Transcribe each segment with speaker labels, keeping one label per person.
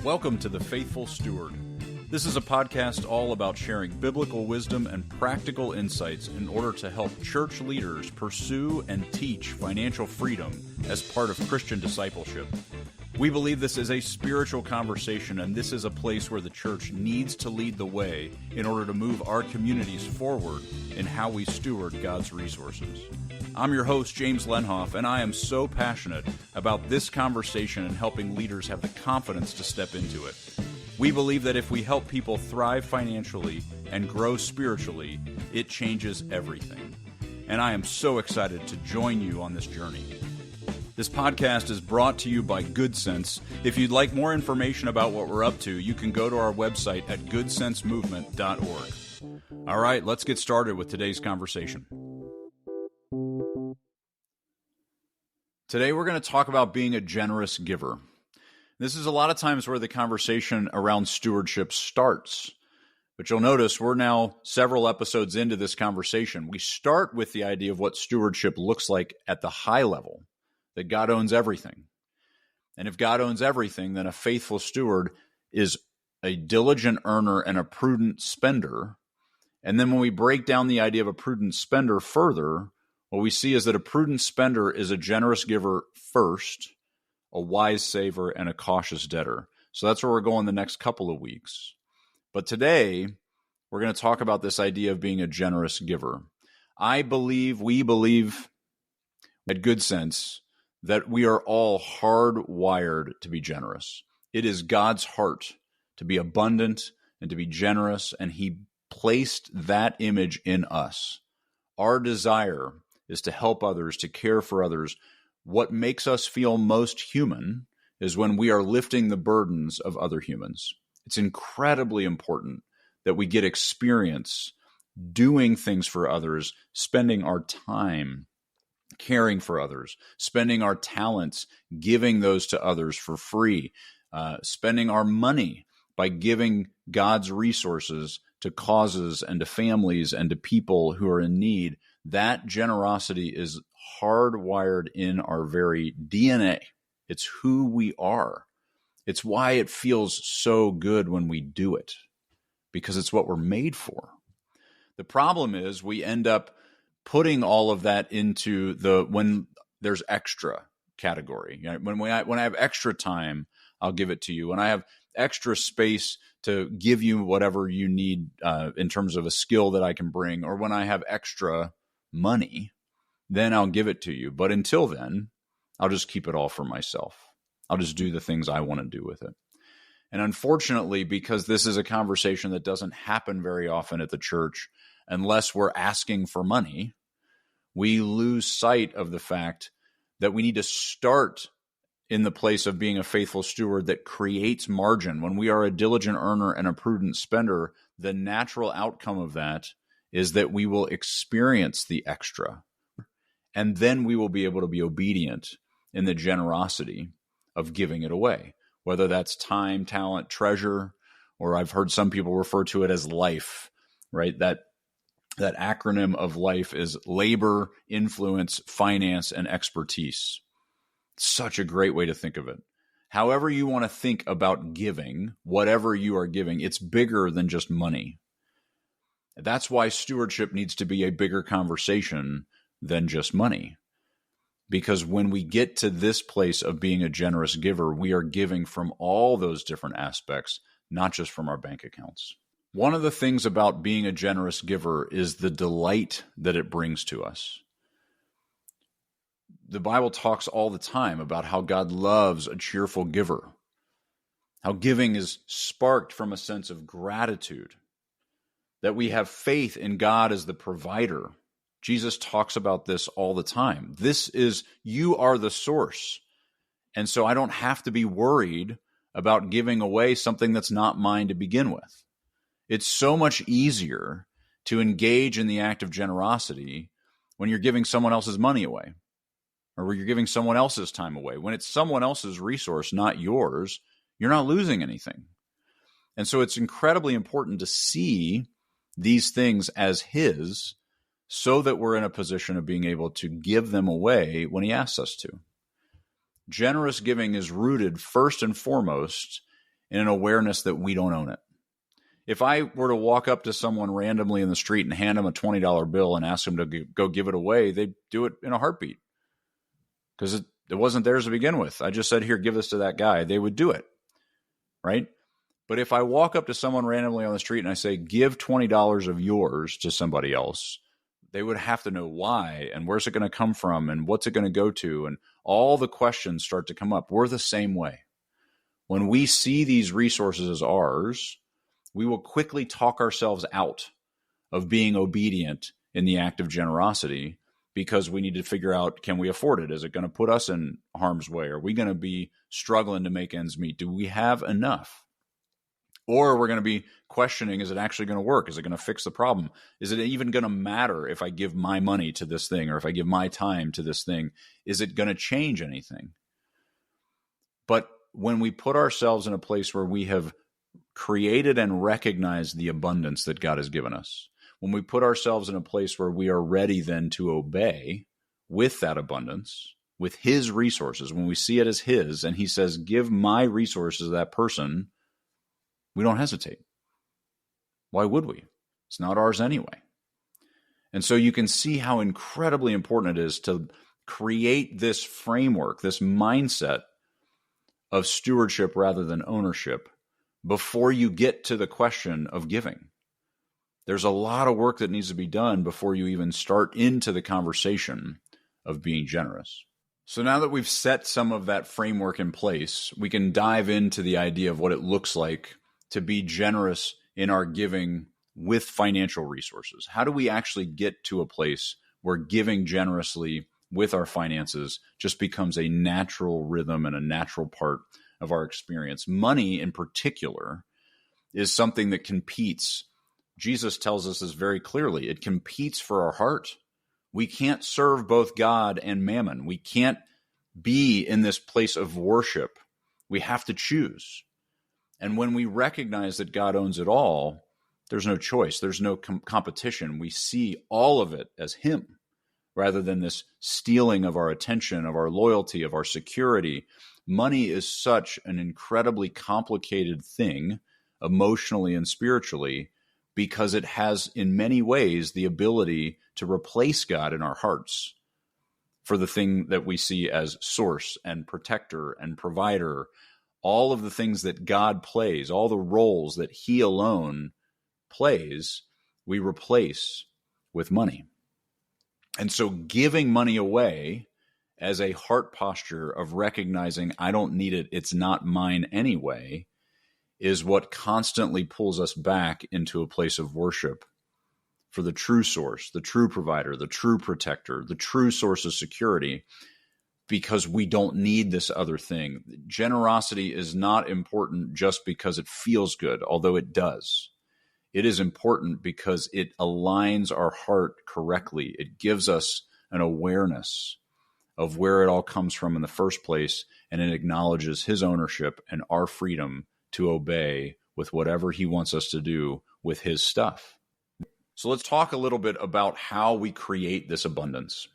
Speaker 1: Welcome to The Faithful Steward. This is a podcast all about sharing biblical wisdom and practical insights in order to help church leaders pursue and teach financial freedom as part of Christian discipleship. We believe this is a spiritual conversation, and this is a place where the church needs to lead the way in order to move our communities forward in how we steward God's resources. I'm your host, James Lenhoff, and I am so passionate about this conversation and helping leaders have the confidence to step into it. We believe that if we help people thrive financially and grow spiritually, it changes everything. And I am so excited to join you on this journey. This podcast is brought to you by Good Sense. If you'd like more information about what we're up to, you can go to our website at goodsensemovement.org. All right, let's get started with today's conversation. Today, we're going to talk about being a generous giver. This is a lot of times where the conversation around stewardship starts. But you'll notice we're now several episodes into this conversation. We start with the idea of what stewardship looks like at the high level, that God owns everything. And if God owns everything, then a faithful steward is a diligent earner and a prudent spender. And then when we break down the idea of a prudent spender further, what we see is that a prudent spender is a generous giver first, a wise saver, and a cautious debtor. So that's where we're going the next couple of weeks. But today, we're going to talk about this idea of being a generous giver. We believe at Good Sense that we are all hardwired to be generous. It is God's heart to be abundant and to be generous, and He placed that image in us. Our desire is to help others, to care for others. What makes us feel most human is when we are lifting the burdens of other humans. It's incredibly important that we get experience doing things for others, spending our time caring for others, spending our talents, giving those to others for free, spending our money by giving God's resources to causes and to families and to people who are in need. That generosity is hardwired in our very DNA. It's who we are. It's why it feels so good when we do it, because it's what we're made for. The problem is we end up putting all of that into the when there's extra category. You know, when I have extra time, I'll give it to you. When I have extra space to give you whatever you need in terms of a skill that I can bring, or when I have extra money, then I'll give it to you. But until then, I'll just keep it all for myself. I'll just do the things I want to do with it. And unfortunately, because this is a conversation that doesn't happen very often at the church, unless we're asking for money, we lose sight of the fact that we need to start in the place of being a faithful steward that creates margin. When we are a diligent earner and a prudent spender, the natural outcome of that is that we will experience the extra, and then we will be able to be obedient in the generosity of giving it away, whether that's time, talent, treasure, or I've heard some people refer to it as life, right? That acronym of life is labor, influence, finance, and expertise. Such a great way to think of it. However you want to think about giving, whatever you are giving, it's bigger than just money. That's why stewardship needs to be a bigger conversation than just money. Because when we get to this place of being a generous giver, we are giving from all those different aspects, not just from our bank accounts. One of the things about being a generous giver is the delight that it brings to us. The Bible talks all the time about how God loves a cheerful giver, how giving is sparked from a sense of gratitude, that we have faith in God as the provider. Jesus talks about this all the time. You are the source. And so I don't have to be worried about giving away something that's not mine to begin with. It's so much easier to engage in the act of generosity when you're giving someone else's money away, or when you're giving someone else's time away. When it's someone else's resource, not yours, you're not losing anything. And so it's incredibly important to see these things as His, so that we're in a position of being able to give them away when He asks us to. Generous giving is rooted first and foremost in an awareness that we don't own it. If I were to walk up to someone randomly in the street and hand them a $20 bill and ask them to go give it away, they'd do it in a heartbeat because it wasn't theirs to begin with. I just said, here, give this to that guy. They would do it, right? But if I walk up to someone randomly on the street and I say, give $20 of yours to somebody else, they would have to know why and where's it going to come from and what's it going to go to, and all the questions start to come up. We're the same way. When we see these resources as ours, we will quickly talk ourselves out of being obedient in the act of generosity because we need to figure out, can we afford it? Is it going to put us in harm's way? Are we going to be struggling to make ends meet? Do we have enough? Or we're going to be questioning, is it actually going to work? Is it going to fix the problem? Is it even going to matter if I give my money to this thing or if I give my time to this thing? Is it going to change anything? But when we put ourselves in a place where we have created and recognized the abundance that God has given us, when we put ourselves in a place where we are ready then to obey with that abundance, with his resources, when we see it as his, and he says, give my resources to that person, we don't hesitate. Why would we? It's not ours anyway. And so you can see how incredibly important it is to create this framework, this mindset of stewardship rather than ownership before you get to the question of giving. There's a lot of work that needs to be done before you even start into the conversation of being generous. So now that we've set some of that framework in place, we can dive into the idea of what it looks like to be generous in our giving with financial resources. How do we actually get to a place where giving generously with our finances just becomes a natural rhythm and a natural part of our experience? Money in particular is something that competes. Jesus tells us this very clearly. It competes for our heart. We can't serve both God and mammon. We can't be in this place of worship. We have to choose. And when we recognize that God owns it all, there's no choice. There's no competition. We see all of it as him rather than this stealing of our attention, of our loyalty, of our security. Money is such an incredibly complicated thing emotionally and spiritually because it has in many ways the ability to replace God in our hearts for the thing that we see as source and protector and provider. All of the things that God plays, all the roles that he alone plays, we replace with money. And so giving money away as a heart posture of recognizing I don't need it, it's not mine anyway, is what constantly pulls us back into a place of worship for the true source, the true provider, the true protector, the true source of security, because we don't need this other thing. Generosity is not important just because it feels good, although it does. It is important because it aligns our heart correctly. It gives us an awareness of where it all comes from in the first place, and it acknowledges his ownership and our freedom to obey with whatever he wants us to do with his stuff. So let's talk a little bit about how we create this abundance.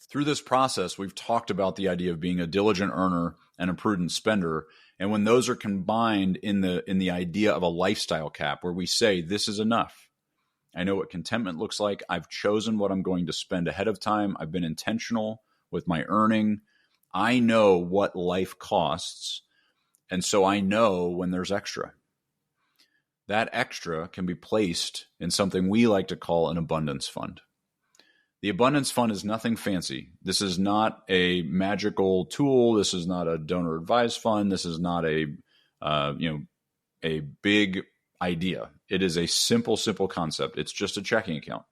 Speaker 1: Through this process, we've talked about the idea of being a diligent earner and a prudent spender. And when those are combined in the idea of a lifestyle cap where we say, this is enough. I know what contentment looks like. I've chosen what I'm going to spend ahead of time. I've been intentional with my earning. I know what life costs. And so I know when there's extra. That extra can be placed in something we like to call an abundance fund. The abundance fund is nothing fancy. This is not a magical tool. This is not a donor advised fund. This is not a big idea. It is a simple concept. It's just a checking account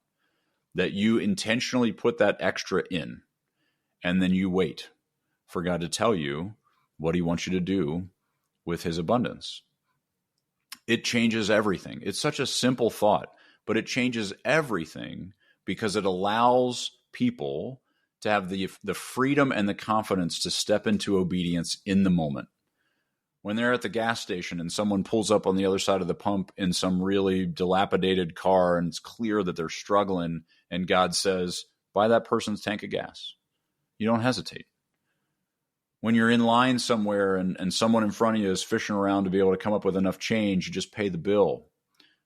Speaker 1: that you intentionally put that extra in, and then you wait for God to tell you what he wants you to do with his abundance. It changes everything. It's such a simple thought, but it changes everything because it allows people to have the freedom and the confidence to step into obedience in the moment. When they're at the gas station and someone pulls up on the other side of the pump in some really dilapidated car and it's clear that they're struggling and God says, buy that person's tank of gas. You don't hesitate. When you're in line somewhere and someone in front of you is fishing around to be able to come up with enough change, you just pay the bill.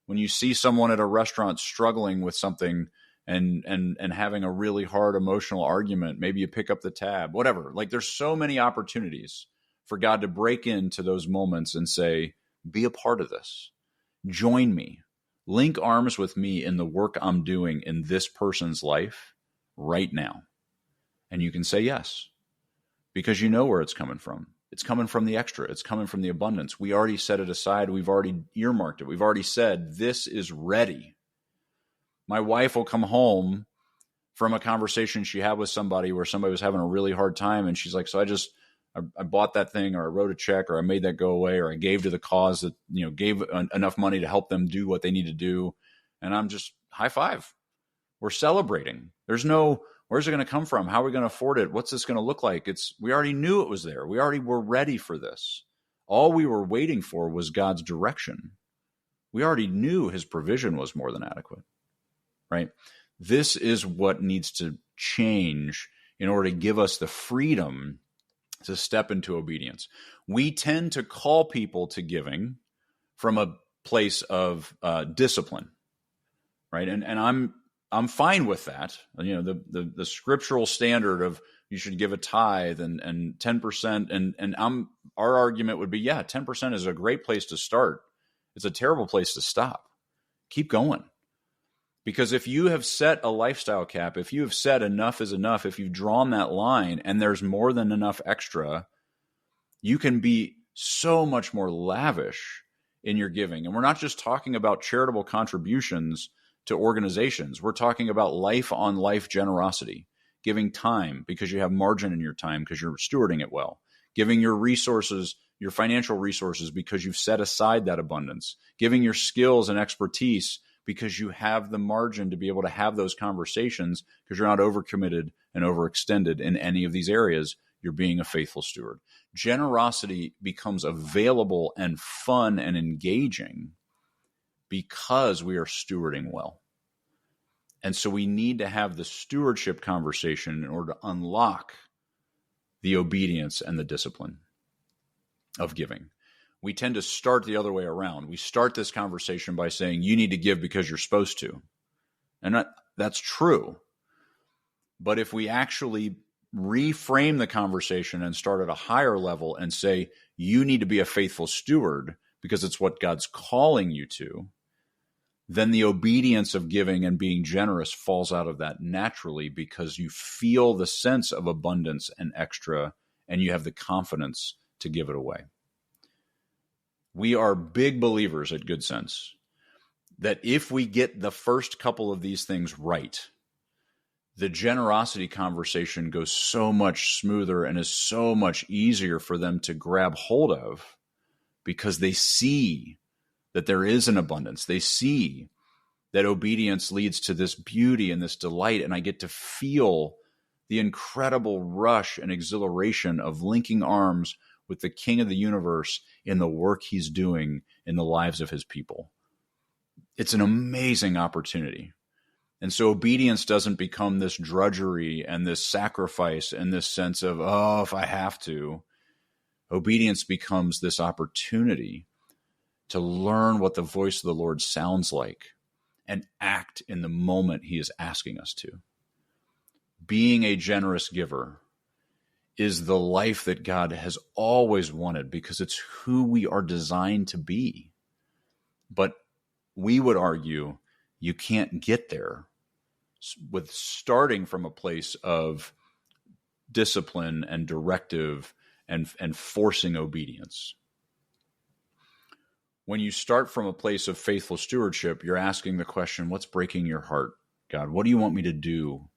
Speaker 1: When you see someone at a restaurant struggling with something and having a really hard emotional argument, maybe you pick up the tab, whatever. Like, there's so many opportunities for God to break into those moments and say, be a part of this. Join me. Link arms with me in the work I'm doing in this person's life right now. And you can say yes, because you know where it's coming from. It's coming from the extra. It's coming from the abundance. We already set it aside. We've already earmarked it. We've already said, this is ready. My wife will come home from a conversation she had with somebody where somebody was having a really hard time. And she's like, so I bought that thing, or I wrote a check, or I made that go away, or I gave to the cause that, gave enough money to help them do what they need to do. And I'm just high five. We're celebrating. There's no, where's it going to come from? How are we going to afford it? What's this going to look like? We already knew it was there. We already were ready for this. All we were waiting for was God's direction. We already knew his provision was more than adequate, right? This is what needs to change in order to give us the freedom to step into obedience. We tend to call people to giving from a place of discipline, right? And I'm fine with that. The scriptural standard of you should give a tithe and 10%. And our argument would be, yeah, 10% is a great place to start. It's a terrible place to stop. Keep going. Because if you have set a lifestyle cap, if you have said enough is enough, if you've drawn that line and there's more than enough extra, you can be so much more lavish in your giving. And we're not just talking about charitable contributions to organizations. We're talking about life on life generosity, giving time because you have margin in your time because you're stewarding it well, giving your resources, your financial resources because you've set aside that abundance, giving your skills and expertise because you have the margin to be able to have those conversations because you're not overcommitted and overextended in any of these areas. You're being a faithful steward. Generosity becomes available and fun and engaging because we are stewarding well. And so we need to have the stewardship conversation in order to unlock the obedience and the discipline of giving. We tend to start the other way around. We start this conversation by saying, you need to give because you're supposed to. And that's true. But if we actually reframe the conversation and start at a higher level and say, you need to be a faithful steward because it's what God's calling you to, then the obedience of giving and being generous falls out of that naturally because you feel the sense of abundance and extra, and you have the confidence to give it away. We are big believers at Good Sense that if we get the first couple of these things right, the generosity conversation goes so much smoother and is so much easier for them to grab hold of because they see that there is an abundance. They see that obedience leads to this beauty and this delight, and I get to feel the incredible rush and exhilaration of linking arms with the King of the universe in the work he's doing in the lives of his people. It's an amazing opportunity. And so obedience doesn't become this drudgery and this sacrifice and this sense of, oh, if I have to. Obedience becomes this opportunity to learn what the voice of the Lord sounds like and act in the moment he is asking us to. Being a generous giver is the life that God has always wanted because it's who we are designed to be. But we would argue you can't get there with starting from a place of discipline and directive and forcing obedience. When you start from a place of faithful stewardship, you're asking the question, what's breaking your heart, God? What do you want me to do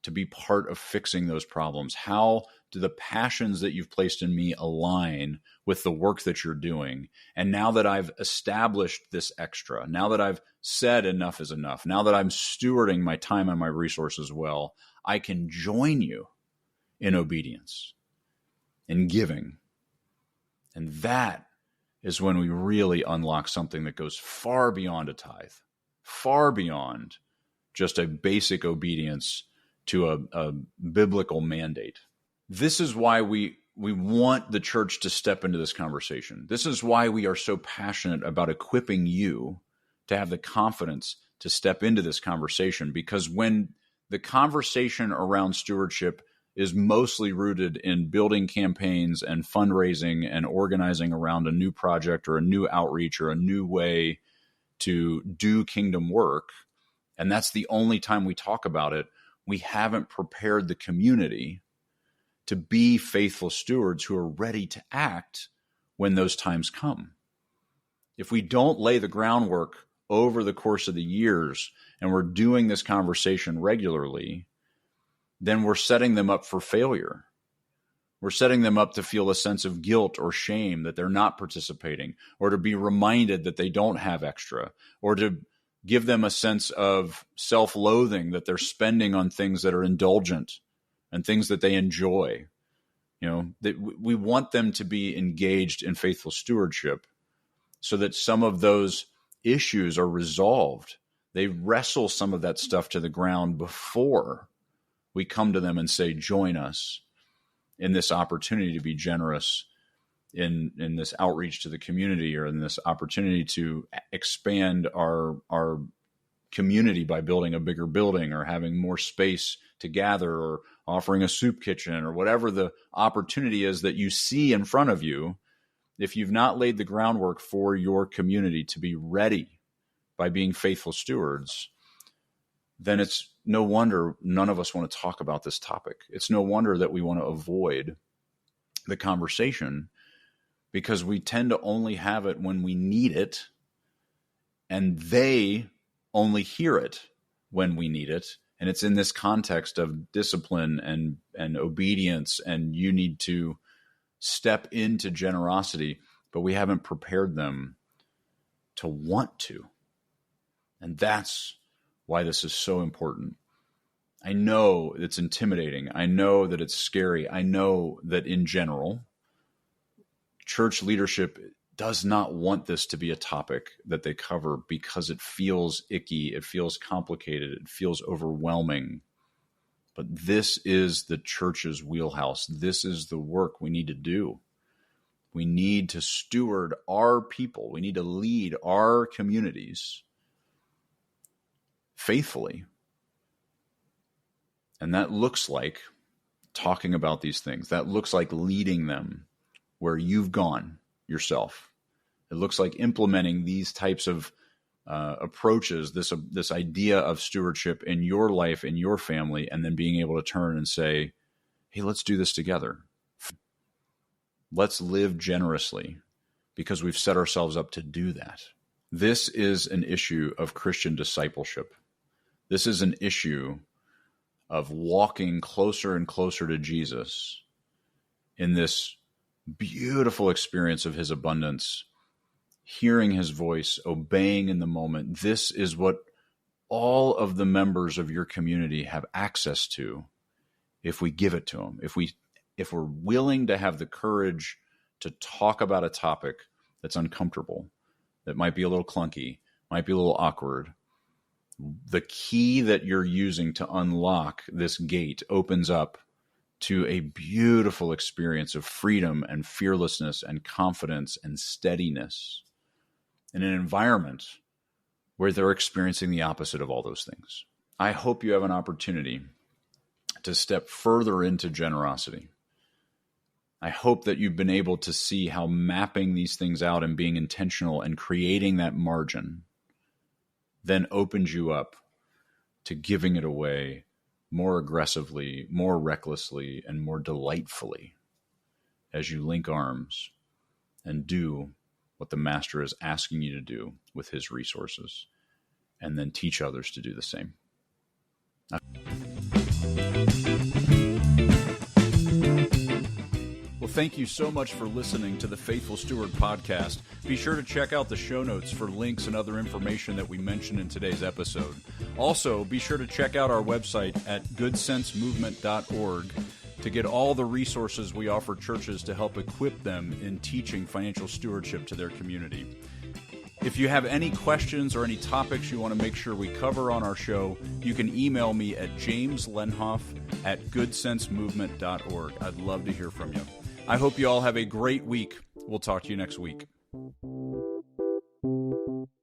Speaker 1: to be part of fixing those problems? How do the passions that you've placed in me align with the work that you're doing? And now that I've established this extra, now that I've said enough is enough, now that I'm stewarding my time and my resources well, I can join you in obedience, in giving. And that is when we really unlock something that goes far beyond a tithe, far beyond just a basic obedience to a biblical mandate. This is why we we want the church to step into this conversation. This is why we are so passionate about equipping you to have the confidence to step into this conversation, because when the conversation around stewardship is mostly rooted in building campaigns and fundraising and organizing around a new project or a new outreach or a new way to do kingdom work, and that's the only time we talk about it, we haven't prepared the community to be faithful stewards who are ready to act when those times come. If we don't lay the groundwork over the course of the years and we're doing this conversation regularly, then we're setting them up for failure. We're setting them up to feel a sense of guilt or shame that they're not participating, or to be reminded that they don't have extra, or to give them a sense of self-loathing that they're spending on things that are indulgent and things that they enjoy. That we want them to be engaged in faithful stewardship so that some of those issues are resolved. They wrestle some of that stuff to the ground before we come to them and say, join us in this opportunity to be generous in this outreach to the community, or in this opportunity to expand our community by building a bigger building, or having more space to gather, or offering a soup kitchen, or whatever the opportunity is that you see in front of you. If you've not laid the groundwork for your community to be ready by being faithful stewards, then it's no wonder none of us want to talk about this topic. It's no wonder that we want to avoid the conversation, because we tend to only have it when we need it, and they only hear it when we need it. And it's in this context of discipline and obedience, and you need to step into generosity, but we haven't prepared them to want to. And that's why this is so important. I know it's intimidating. I know that it's scary. I know that in general, church leadership does not want this to be a topic that they cover, because it feels icky, it feels complicated, it feels overwhelming. But this is the church's wheelhouse. This is the work we need to do. We need to steward our people. We need to lead our communities faithfully. And that looks like talking about these things. That looks like leading them where you've gone yourself. It looks like implementing these types of approaches, this idea of stewardship in your life, in your family, and then being able to turn and say, hey, let's do this together. Let's live generously, because we've set ourselves up to do that. This is an issue of Christian discipleship. This is an issue of walking closer and closer to Jesus in this beautiful experience of his abundance, hearing his voice, obeying in the moment. This is what all of the members of your community have access to if we give it to them. If we're willing to have the courage to talk about a topic that's uncomfortable, that might be a little clunky, might be a little awkward, the key that you're using to unlock this gate opens up to a beautiful experience of freedom and fearlessness and confidence and steadiness in an environment where they're experiencing the opposite of all those things. I hope you have an opportunity to step further into generosity. I hope that you've been able to see how mapping these things out and being intentional and creating that margin then opens you up to giving it away more aggressively, more recklessly, and more delightfully as you link arms and do what the Master is asking you to do with his resources, and then teach others to do the same. Well, thank you so much for listening to the Faithful Steward podcast. Be sure to check out the show notes for links and other information that we mentioned in today's episode. Also, be sure to check out our website at goodsensemovement.org to get all the resources we offer churches to help equip them in teaching financial stewardship to their community. If you have any questions or any topics you want to make sure we cover on our show, you can email me at jameslenhoff@goodsensemovement.org. I'd love to hear from you. I hope you all have a great week. We'll talk to you next week.